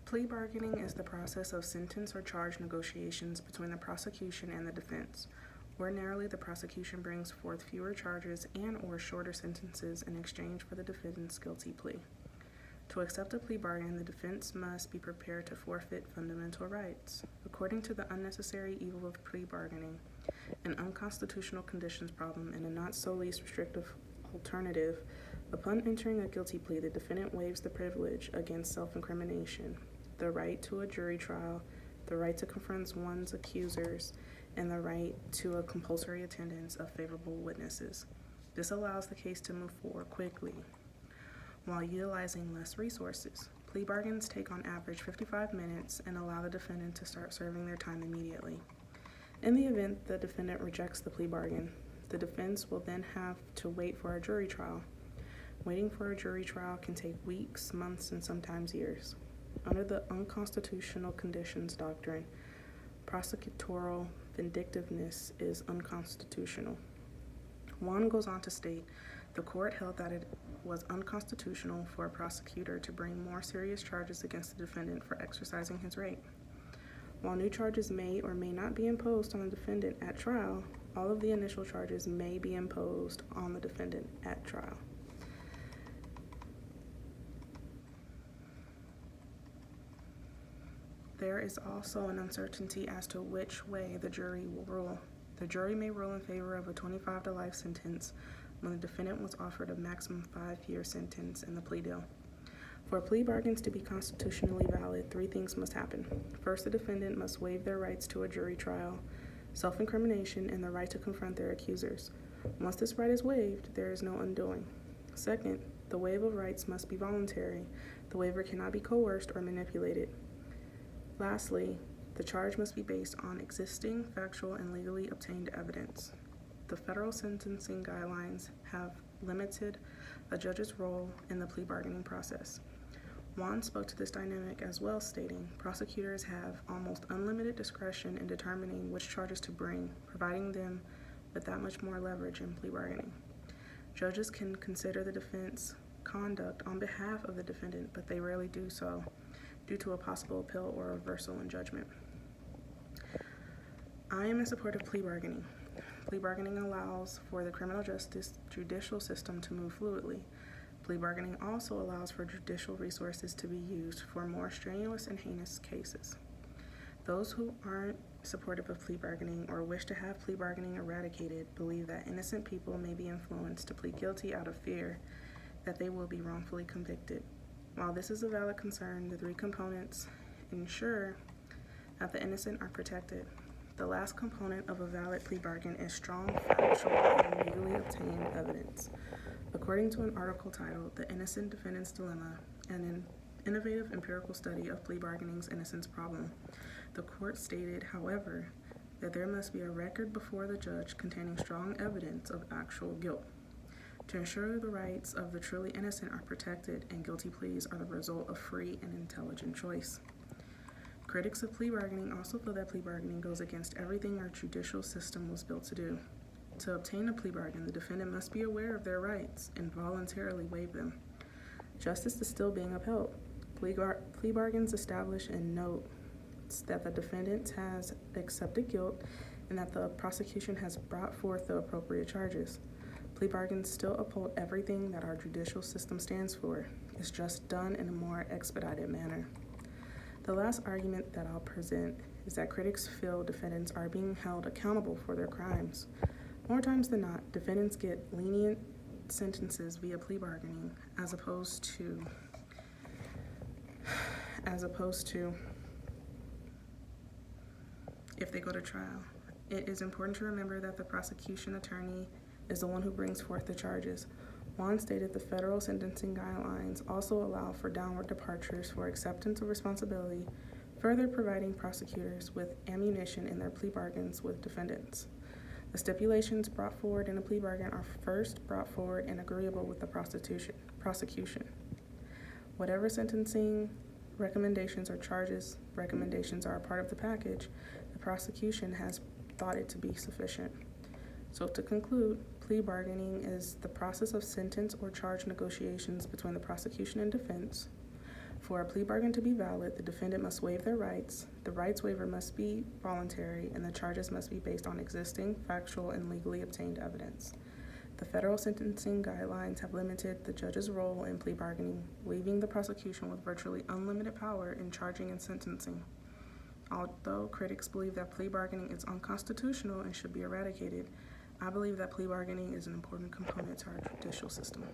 Plea bargaining is the process of sentence or charge negotiations between the prosecution and the defense. Ordinarily, the prosecution brings forth fewer charges and/or shorter sentences in exchange for the defendant's guilty plea. To accept a plea bargain, the defense must be prepared to forfeit fundamental rights. According to the unnecessary evil of plea bargaining, an unconstitutional conditions problem and a not so least restrictive alternative, upon entering a guilty plea, the defendant waives the privilege against self-incrimination, the right to a jury trial, the right to confront one's accusers, and the right to a compulsory attendance of favorable witnesses. This allows the case to move forward quickly while utilizing less resources. Plea bargains take on average 55 minutes and allow the defendant to start serving their time immediately. In the event the defendant rejects the plea bargain, the defense will then have to wait for a jury trial. Waiting for a jury trial can take weeks, months, and sometimes years. Under the unconstitutional conditions doctrine, prosecutorial vindictiveness is unconstitutional. Juan goes on to state, the court held that it was unconstitutional for a prosecutor to bring more serious charges against the defendant for exercising his right. While new charges may or may not be imposed on the defendant at trial, all of the initial charges may be imposed on the defendant at trial. There is also an uncertainty as to which way the jury will rule. The jury may rule in favor of a 25 to life sentence when the defendant was offered a maximum 5-year sentence in the plea deal. For plea bargains to be constitutionally valid, 3 things must happen. First, the defendant must waive their rights to a jury trial, self-incrimination, and the right to confront their accusers. Once this right is waived, there is no undoing. Second, the waiver of rights must be voluntary. The waiver cannot be coerced or manipulated. Lastly, the charge must be based on existing, factual, and legally obtained evidence. The federal sentencing guidelines have limited a judge's role in the plea bargaining process. Juan spoke to this dynamic as well, stating, prosecutors have almost unlimited discretion in determining which charges to bring, providing them with that much more leverage in plea bargaining. Judges can consider the defense conduct on behalf of the defendant, but they rarely do so due to a possible appeal or reversal in judgment. I am in support of plea bargaining. Plea bargaining allows for the criminal justice judicial system to move fluidly. Plea bargaining also allows for judicial resources to be used for more strenuous and heinous cases. Those who aren't supportive of plea bargaining or wish to have plea bargaining eradicated believe that innocent people may be influenced to plead guilty out of fear that they will be wrongfully convicted. While this is a valid concern, the 3 components ensure that the innocent are protected. The last component of a valid plea bargain is strong, factual, and legally obtained evidence. According to an article titled The Innocent Defendant's Dilemma, an innovative empirical study of plea bargaining's innocence problem, the court stated, however, that there must be a record before the judge containing strong evidence of actual guilt. To ensure the rights of the truly innocent are protected and guilty pleas are the result of free and intelligent choice. Critics of plea bargaining also feel that plea bargaining goes against everything our judicial system was built to do. To obtain a plea bargain, the defendant must be aware of their rights and voluntarily waive them. Justice is still being upheld. Plea bargains establish and note that the defendant has accepted guilt and that the prosecution has brought forth the appropriate charges. Plea bargains still uphold everything that our judicial system stands for. It's just done in a more expedited manner. The last argument that I'll present is that critics feel defendants are being held accountable for their crimes. More times than not, defendants get lenient sentences via plea bargaining as opposed to if they go to trial. It is important to remember that the prosecution attorney is the one who brings forth the charges. Juan stated the federal sentencing guidelines also allow for downward departures for acceptance of responsibility, further providing prosecutors with ammunition in their plea bargains with defendants. The stipulations brought forward in a plea bargain are first brought forward and agreeable with the prosecution. Whatever sentencing recommendations or charges recommendations are a part of the package, the prosecution has thought it to be sufficient. So to conclude, plea bargaining is the process of sentence or charge negotiations between the prosecution and defense. For a plea bargain to be valid, the defendant must waive their rights, the rights waiver must be voluntary, and the charges must be based on existing, factual, and legally obtained evidence. The federal sentencing guidelines have limited the judge's role in plea bargaining, leaving the prosecution with virtually unlimited power in charging and sentencing. Although critics believe that plea bargaining is unconstitutional and should be eradicated, I believe that plea bargaining is an important component to our judicial system.